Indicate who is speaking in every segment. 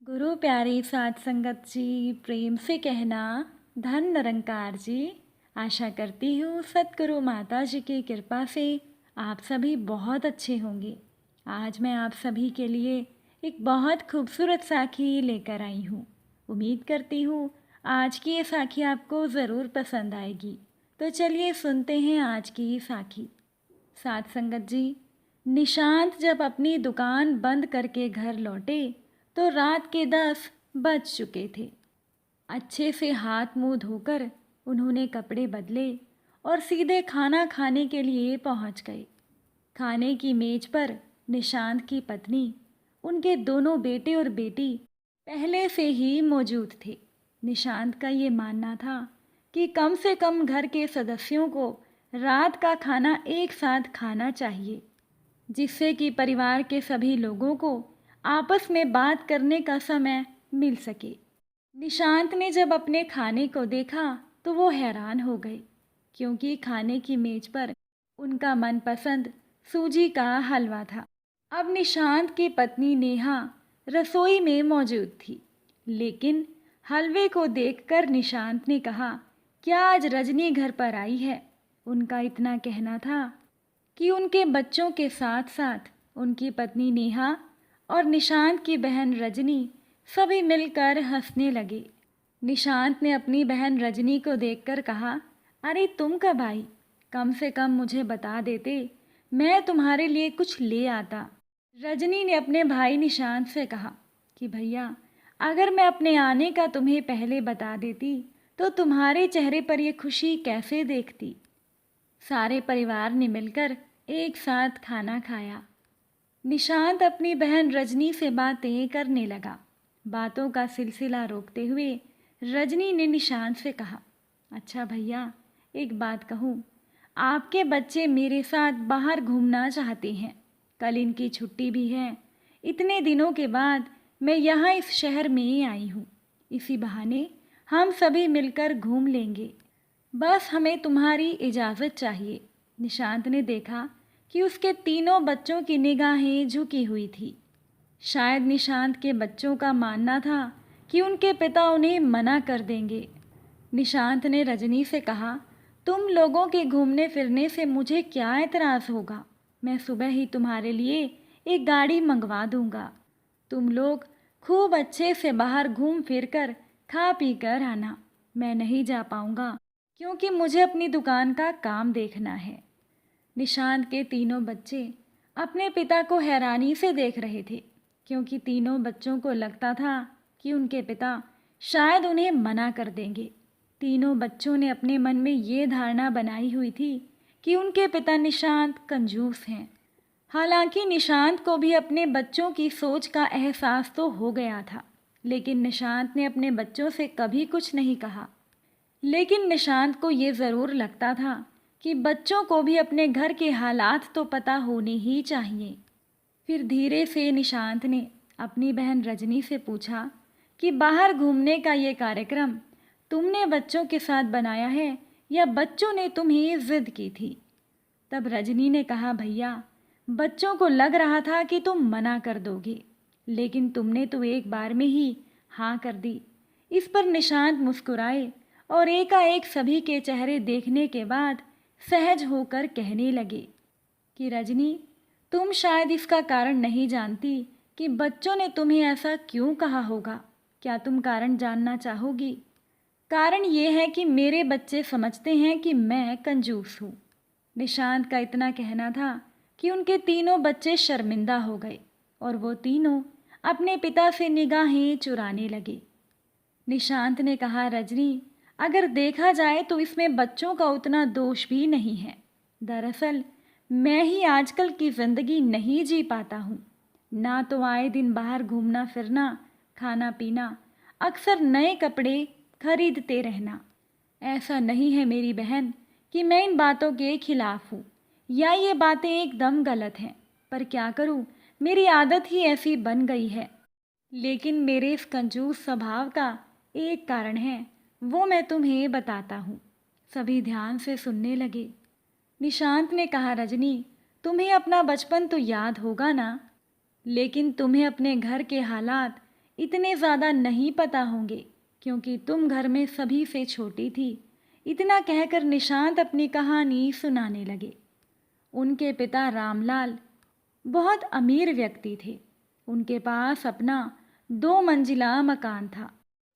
Speaker 1: गुरु प्यारी साध संगत जी, प्रेम से कहना धन निरंकार जी। आशा करती हूँ सतगुरु माता जी की कृपा से आप सभी बहुत अच्छे होंगे। आज मैं आप सभी के लिए एक बहुत खूबसूरत साखी लेकर आई हूँ। उम्मीद करती हूँ आज की ये साखी आपको ज़रूर पसंद आएगी। तो चलिए सुनते हैं आज की ये साखी। साध संगत जी, निशांत जब अपनी दुकान बंद करके घर लौटे तो रात के 10 बज चुके थे। अच्छे से हाथ मुंह धोकर उन्होंने कपड़े बदले और सीधे खाना खाने के लिए पहुंच गए। खाने की मेज पर निशांत की पत्नी, उनके दोनों बेटे और बेटी पहले से ही मौजूद थे। निशांत का ये मानना था कि कम से कम घर के सदस्यों को रात का खाना एक साथ खाना चाहिए, जिससे कि परिवार के सभी लोगों को आपस में बात करने का समय मिल सके। निशांत ने जब अपने खाने को देखा तो वो हैरान हो गए, क्योंकि खाने की मेज पर उनका मनपसंद सूजी का हलवा था। अब निशांत की पत्नी नेहा रसोई में मौजूद थी, लेकिन हलवे को देखकर निशांत ने कहा, क्या आज रजनी घर पर आई है? उनका इतना कहना था कि उनके बच्चों के साथ साथ उनकी पत्नी नेहा और निशांत की बहन रजनी सभी मिलकर हंसने लगे। निशांत ने अपनी बहन रजनी को देखकर कहा, अरे तुम कब आई? कम से कम मुझे बता देते, मैं तुम्हारे लिए कुछ ले आता। रजनी ने अपने भाई निशांत से कहा कि भैया, अगर मैं अपने आने का तुम्हें पहले बता देती तो तुम्हारे चेहरे पर यह खुशी कैसे देखती। सारे परिवार ने मिलकर एक साथ खाना खाया। निशांत अपनी बहन रजनी से बातें करने लगा। बातों का सिलसिला रोकते हुए रजनी ने निशांत से कहा, अच्छा भैया, एक बात कहूँ, आपके बच्चे मेरे साथ बाहर घूमना चाहते हैं। कल इनकी छुट्टी भी है। इतने दिनों के बाद मैं यहाँ इस शहर में आई हूँ। इसी बहाने हम सभी मिलकर घूम लेंगे। बस हमें तुम्हारी इजाज़त चाहिए। निशांत ने देखा कि उसके तीनों बच्चों की निगाहें झुकी हुई थी। शायद निशांत के बच्चों का मानना था कि उनके पिता उन्हें मना कर देंगे। निशांत ने रजनी से कहा, तुम लोगों के घूमने फिरने से मुझे क्या एतराज़ होगा? मैं सुबह ही तुम्हारे लिए एक गाड़ी मंगवा दूंगा। तुम लोग खूब अच्छे से बाहर घूम फिर कर खा पी कर आना। मैं नहीं जा पाऊंगा, क्योंकि मुझे अपनी दुकान का काम देखना है। निशांत के तीनों बच्चे अपने पिता को हैरानी से देख रहे थे, क्योंकि तीनों बच्चों को लगता था कि उनके पिता शायद उन्हें मना कर देंगे। तीनों बच्चों ने अपने मन में ये धारणा बनाई हुई थी कि उनके पिता निशांत कंजूस हैं। हालांकि निशांत को भी अपने बच्चों की सोच का एहसास तो हो गया था, लेकिन निशांत ने अपने बच्चों से कभी कुछ नहीं कहा। लेकिन निशांत को ये ज़रूर लगता था कि बच्चों को भी अपने घर के हालात तो पता होने ही चाहिए। फिर धीरे से निशांत ने अपनी बहन रजनी से पूछा कि बाहर घूमने का ये कार्यक्रम तुमने बच्चों के साथ बनाया है या बच्चों ने तुम्हें जिद की थी? तब रजनी ने कहा, भैया, बच्चों को लग रहा था कि तुम मना कर दोगे, लेकिन तुमने तो एक बार में ही हाँ कर दी। इस पर निशांत मुस्कुराए और एकाएक सभी के चेहरे देखने के बाद सहज होकर कहने लगे कि रजनी, तुम शायद इसका कारण नहीं जानती कि बच्चों ने तुम्हें ऐसा क्यों कहा होगा। क्या तुम कारण जानना चाहोगी? कारण ये है कि मेरे बच्चे समझते हैं कि मैं कंजूस हूँ। निशांत का इतना कहना था कि उनके तीनों बच्चे शर्मिंदा हो गए और वो तीनों अपने पिता से निगाहें चुराने लगे। निशांत ने कहा, रजनी, अगर देखा जाए तो इसमें बच्चों का उतना दोष भी नहीं है। दरअसल मैं ही आजकल की ज़िंदगी नहीं जी पाता हूँ। ना तो आए दिन बाहर घूमना फिरना, खाना पीना, अक्सर नए कपड़े खरीदते रहना। ऐसा नहीं है मेरी बहन कि मैं इन बातों के खिलाफ हूँ या ये बातें एकदम गलत हैं, पर क्या करूँ, मेरी आदत ही ऐसी बन गई है। लेकिन मेरे इस कंजूस स्वभाव का एक कारण है, वो मैं तुम्हें बताता हूँ। सभी ध्यान से सुनने लगे। निशांत ने कहा, रजनी, तुम्हें अपना बचपन तो याद होगा ना, लेकिन तुम्हें अपने घर के हालात इतने ज़्यादा नहीं पता होंगे क्योंकि तुम घर में सभी से छोटी थी। इतना कहकर निशांत अपनी कहानी सुनाने लगे। उनके पिता रामलाल बहुत अमीर व्यक्ति थे। उनके पास अपना 2 मंजिला मकान था।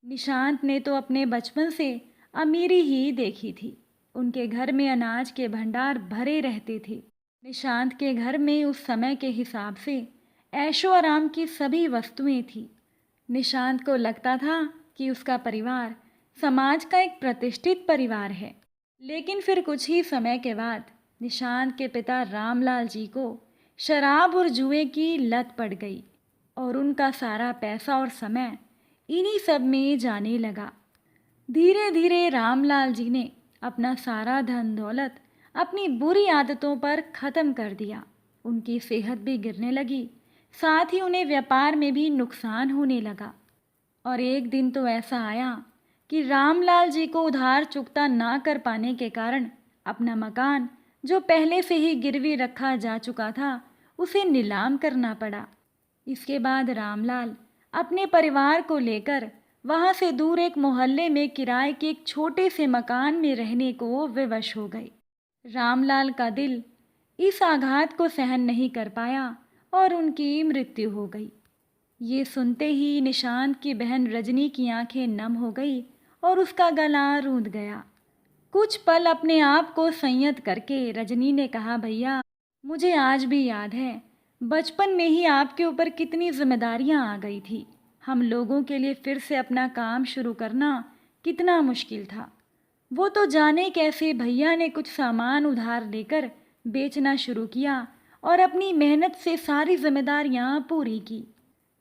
Speaker 1: निशांत ने तो अपने बचपन से अमीरी ही देखी थी। उनके घर में अनाज के भंडार भरे रहते थे। निशांत के घर में उस समय के हिसाब से ऐशो आराम की सभी वस्तुएं थी। निशांत को लगता था कि उसका परिवार समाज का एक प्रतिष्ठित परिवार है। लेकिन फिर कुछ ही समय के बाद निशांत के पिता रामलाल जी को शराब और जुए की लत पड़ गई और उनका सारा पैसा और समय इन्हीं सब में जाने लगा। धीरे धीरे रामलाल जी ने अपना सारा धन दौलत अपनी बुरी आदतों पर ख़त्म कर दिया। उनकी सेहत भी गिरने लगी, साथ ही उन्हें व्यापार में भी नुकसान होने लगा। और एक दिन तो ऐसा आया कि रामलाल जी को उधार चुकता ना कर पाने के कारण अपना मकान, जो पहले से ही गिरवी रखा जा चुका था, उसे नीलाम करना पड़ा। इसके बाद रामलाल अपने परिवार को लेकर वहाँ से दूर एक मोहल्ले में किराए के एक छोटे से मकान में रहने को विवश हो गए। रामलाल का दिल इस आघात को सहन नहीं कर पाया और उनकी मृत्यु हो गई। ये सुनते ही निशांत की बहन रजनी की आंखें नम हो गई और उसका गला रूंध गया। कुछ पल अपने आप को संयत करके रजनी ने कहा, भैया, मुझे आज भी याद है बचपन में ही आपके ऊपर कितनी जिम्मेदारियां आ गई थी। हम लोगों के लिए फिर से अपना काम शुरू करना कितना मुश्किल था। वो तो जाने कैसे भैया ने कुछ सामान उधार लेकर बेचना शुरू किया और अपनी मेहनत से सारी जिम्मेदारियां पूरी की।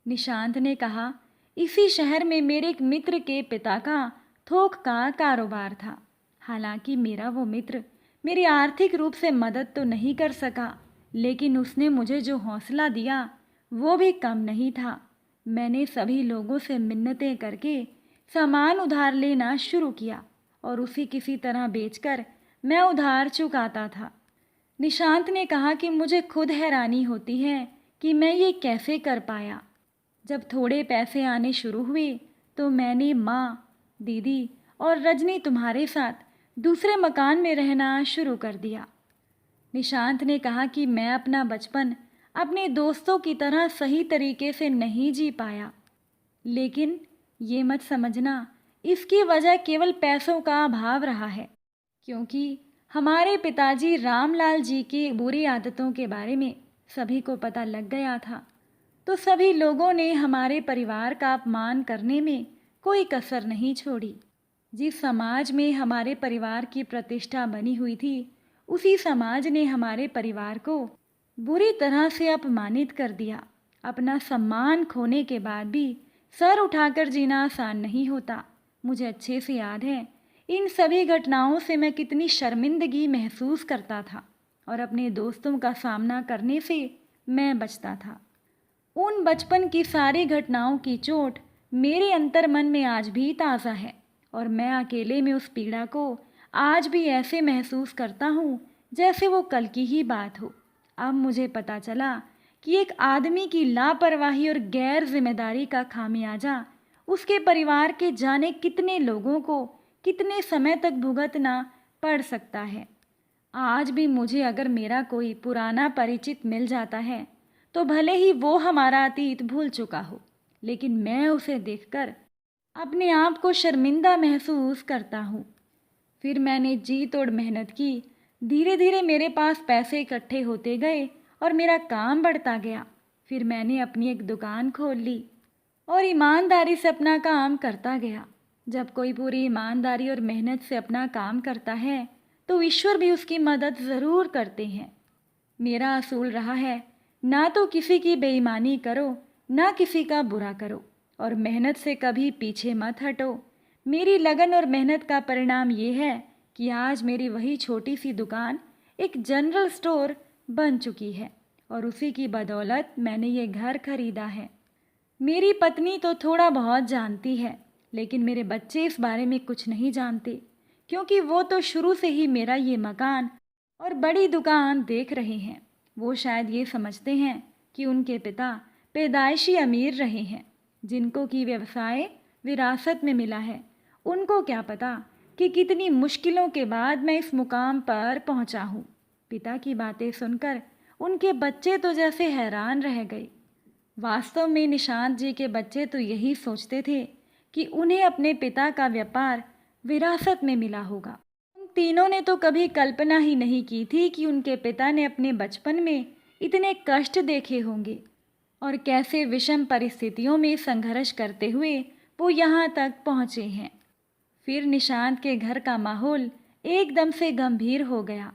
Speaker 1: निशांत ने कहा, इसी शहर में मेरे एक मित्र के पिता का थोक का कारोबार था। हालांकि मेरा वो मित्र मेरी आर्थिक रूप से मदद तो नहीं कर सका, लेकिन उसने मुझे जो हौसला दिया वो भी कम नहीं था। मैंने सभी लोगों से मिन्नतें करके सामान उधार लेना शुरू किया और उसे किसी तरह बेचकर मैं उधार चुकाता था। निशांत ने कहा कि मुझे खुद हैरानी होती है कि मैं ये कैसे कर पाया। जब थोड़े पैसे आने शुरू हुए तो मैंने माँ, दीदी और रजनी तुम्हारे साथ दूसरे मकान में रहना शुरू कर दिया। निशांत ने कहा कि मैं अपना बचपन अपने दोस्तों की तरह सही तरीके से नहीं जी पाया, लेकिन ये मत समझना इसकी वजह केवल पैसों का अभाव रहा है, क्योंकि हमारे पिताजी रामलाल जी की बुरी आदतों के बारे में सभी को पता लग गया था। तो सभी लोगों ने हमारे परिवार का अपमान करने में कोई कसर नहीं छोड़ी। जिस समाज में हमारे परिवार की प्रतिष्ठा बनी हुई थी, उसी समाज ने हमारे परिवार को बुरी तरह से अपमानित कर दिया। अपना सम्मान खोने के बाद भी सर उठाकर जीना आसान नहीं होता। मुझे अच्छे से याद है इन सभी घटनाओं से मैं कितनी शर्मिंदगी महसूस करता था और अपने दोस्तों का सामना करने से मैं बचता था। उन बचपन की सारी घटनाओं की चोट मेरे अंतर्मन में आज भी ताज़ा है और मैं अकेले में उस पीड़ा को आज भी ऐसे महसूस करता हूँ जैसे वो कल की ही बात हो। अब मुझे पता चला कि एक आदमी की लापरवाही और गैर जिम्मेदारी का खामियाजा उसके परिवार के जाने कितने लोगों को कितने समय तक भुगतना पड़ सकता है। आज भी मुझे अगर मेरा कोई पुराना परिचित मिल जाता है तो भले ही वो हमारा अतीत भूल चुका हो, लेकिन मैं उसे देखकर अपने आप को शर्मिंदा महसूस करता हूँ। फिर मैंने जी तोड़ मेहनत की। धीरे धीरे मेरे पास पैसे इकट्ठे होते गए और मेरा काम बढ़ता गया। फिर मैंने अपनी एक दुकान खोल ली और ईमानदारी से अपना काम करता गया। जब कोई पूरी ईमानदारी और मेहनत से अपना काम करता है तो ईश्वर भी उसकी मदद ज़रूर करते हैं। मेरा असूल रहा है, ना तो किसी की बेईमानी करो, ना किसी का बुरा करो और मेहनत से कभी पीछे मत हटो। मेरी लगन और मेहनत का परिणाम ये है कि आज मेरी वही छोटी सी दुकान एक जनरल स्टोर बन चुकी है और उसी की बदौलत मैंने ये घर खरीदा है। मेरी पत्नी तो थोड़ा बहुत जानती है, लेकिन मेरे बच्चे इस बारे में कुछ नहीं जानते, क्योंकि वो तो शुरू से ही मेरा ये मकान और बड़ी दुकान देख रहे हैं। वो शायद ये समझते हैं कि उनके पिता पैदाइशी अमीर रहे हैं, जिनको कि व्यवसाय विरासत में मिला है, उनको क्या पता कि कितनी मुश्किलों के बाद मैं इस मुकाम पर पहुंचा हूँ। पिता की बातें सुनकर उनके बच्चे तो जैसे हैरान रह गए। वास्तव में निशांत जी के बच्चे तो यही सोचते थे कि उन्हें अपने पिता का व्यापार विरासत में मिला होगा। उन तीनों ने तो कभी कल्पना ही नहीं की थी कि उनके पिता ने अपने बचपन में इतने कष्ट देखे होंगे और कैसे विषम परिस्थितियों में संघर्ष करते हुए वो यहाँ तक पहुँचे हैं। फिर निशांत के घर का माहौल एकदम से गंभीर हो गया।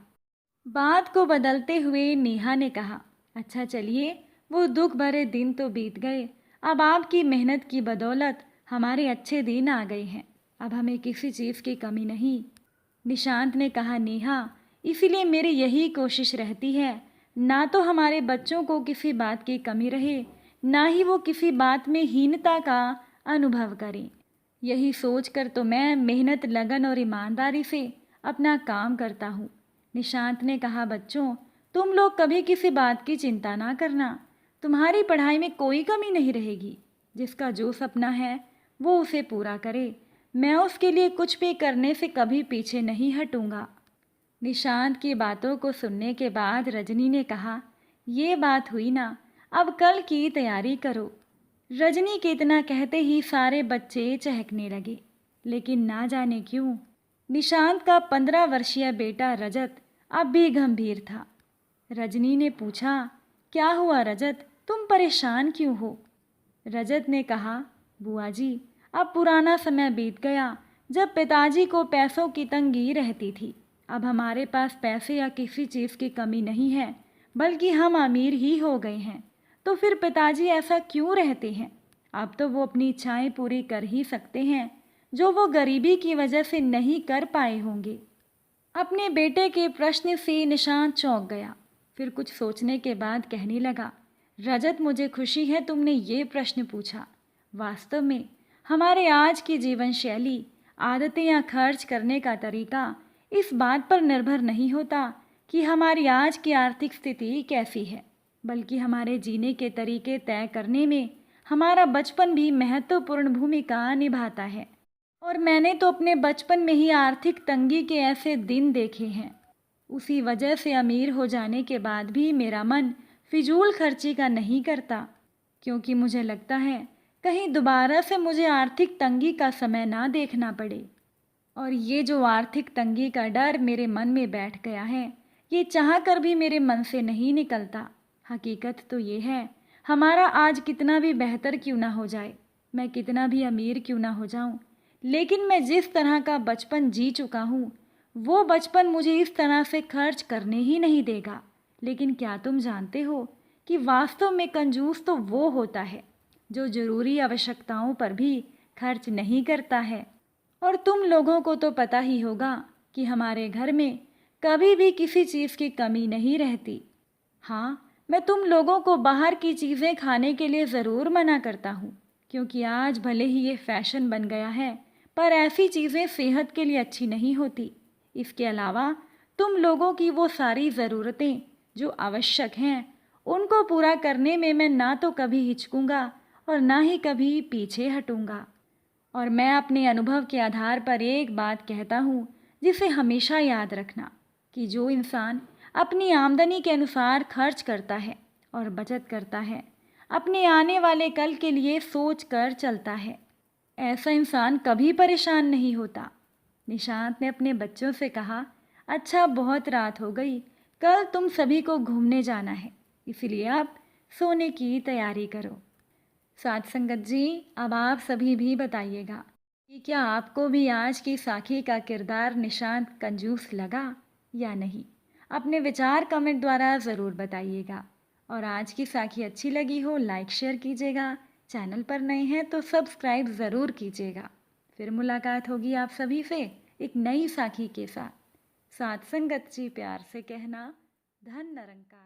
Speaker 1: बात को बदलते हुए नेहा ने कहा, अच्छा चलिए, वो दुख भरे दिन तो बीत गए, अब आपकी मेहनत की बदौलत हमारे अच्छे दिन आ गए हैं, अब हमें किसी चीज़ की कमी नहीं। निशांत ने कहा, नेहा, इसीलिए मेरी यही कोशिश रहती है, ना तो हमारे बच्चों को किसी बात की कमी रहे, ना ही वो किसी बात में हीनता का अनुभव करें। यही सोचकर तो मैं मेहनत, लगन और ईमानदारी से अपना काम करता हूँ। निशांत ने कहा, बच्चों, तुम लोग कभी किसी बात की चिंता ना करना, तुम्हारी पढ़ाई में कोई कमी नहीं रहेगी। जिसका जो सपना है वो उसे पूरा करे, मैं उसके लिए कुछ भी करने से कभी पीछे नहीं हटूंगा। निशांत की बातों को सुनने के बाद रजनी ने कहा, ये बात हुई ना, अब कल की तैयारी करो। रजनी के इतना कहते ही सारे बच्चे चहकने लगे, लेकिन ना जाने क्यों निशांत का 15 वर्षीय बेटा रजत अब भी गंभीर था। रजनी ने पूछा, क्या हुआ रजत, तुम परेशान क्यों हो? रजत ने कहा, बुआ जी, अब पुराना समय बीत गया जब पिताजी को पैसों की तंगी रहती थी। अब हमारे पास पैसे या किसी चीज़ की कमी नहीं है, बल्कि हम अमीर ही हो गए हैं। तो फिर पिताजी ऐसा क्यों रहते हैं? अब तो वो अपनी इच्छाएं पूरी कर ही सकते हैं जो वो गरीबी की वजह से नहीं कर पाए होंगे। अपने बेटे के प्रश्न से निशांत चौंक गया। फिर कुछ सोचने के बाद कहने लगा, रजत, मुझे खुशी है तुमने ये प्रश्न पूछा। वास्तव में हमारे आज की जीवन शैली, आदतें या खर्च करने का तरीका इस बात पर निर्भर नहीं होता कि हमारी आज की आर्थिक स्थिति कैसी है, बल्कि हमारे जीने के तरीके तय करने में हमारा बचपन भी महत्वपूर्ण भूमिका निभाता है। और मैंने तो अपने बचपन में ही आर्थिक तंगी के ऐसे दिन देखे हैं। उसी वजह से अमीर हो जाने के बाद भी मेरा मन फिजूल खर्ची का नहीं करता, क्योंकि मुझे लगता है कहीं दोबारा से मुझे आर्थिक तंगी का समय ना देखना पड़े। और ये जो आर्थिक तंगी का डर मेरे मन में बैठ गया है, ये चाह कर भी मेरे मन से नहीं निकलता। हकीकत तो ये है, हमारा आज कितना भी बेहतर क्यों ना हो जाए, मैं कितना भी अमीर क्यों ना हो जाऊं, लेकिन मैं जिस तरह का बचपन जी चुका हूँ, वो बचपन मुझे इस तरह से खर्च करने ही नहीं देगा। लेकिन क्या तुम जानते हो कि वास्तव में कंजूस तो वो होता है जो ज़रूरी आवश्यकताओं पर भी खर्च नहीं करता है। और तुम लोगों को तो पता ही होगा कि हमारे घर में कभी भी किसी चीज़ की कमी नहीं रहती। हाँ, मैं तुम लोगों को बाहर की चीज़ें खाने के लिए ज़रूर मना करता हूँ, क्योंकि आज भले ही ये फैशन बन गया है, पर ऐसी चीज़ें सेहत के लिए अच्छी नहीं होती। इसके अलावा तुम लोगों की वो सारी ज़रूरतें जो आवश्यक हैं, उनको पूरा करने में मैं ना तो कभी हिचकूंगा और ना ही कभी पीछे हटूंगा। और मैं अपने अनुभव के आधार पर एक बात कहता हूँ, जिसे हमेशा याद रखना, कि जो इंसान अपनी आमदनी के अनुसार खर्च करता है और बचत करता है, अपने आने वाले कल के लिए सोच कर चलता है, ऐसा इंसान कभी परेशान नहीं होता। निशांत ने अपने बच्चों से कहा, अच्छा, बहुत रात हो गई, कल तुम सभी को घूमने जाना है, इसलिए आप सोने की तैयारी करो। साथ संगत जी, अब आप सभी भी बताइएगा कि क्या आपको भी आज की साखी का किरदार निशांत कंजूस लगा या नहीं। अपने विचार कमेंट द्वारा ज़रूर बताइएगा। और आज की साखी अच्छी लगी हो लाइक शेयर कीजिएगा, चैनल पर नए हैं तो सब्सक्राइब ज़रूर कीजिएगा। फिर मुलाकात होगी आप सभी से एक नई साखी के साथ। साथ संगत जी, प्यार से कहना, धन निरंकार।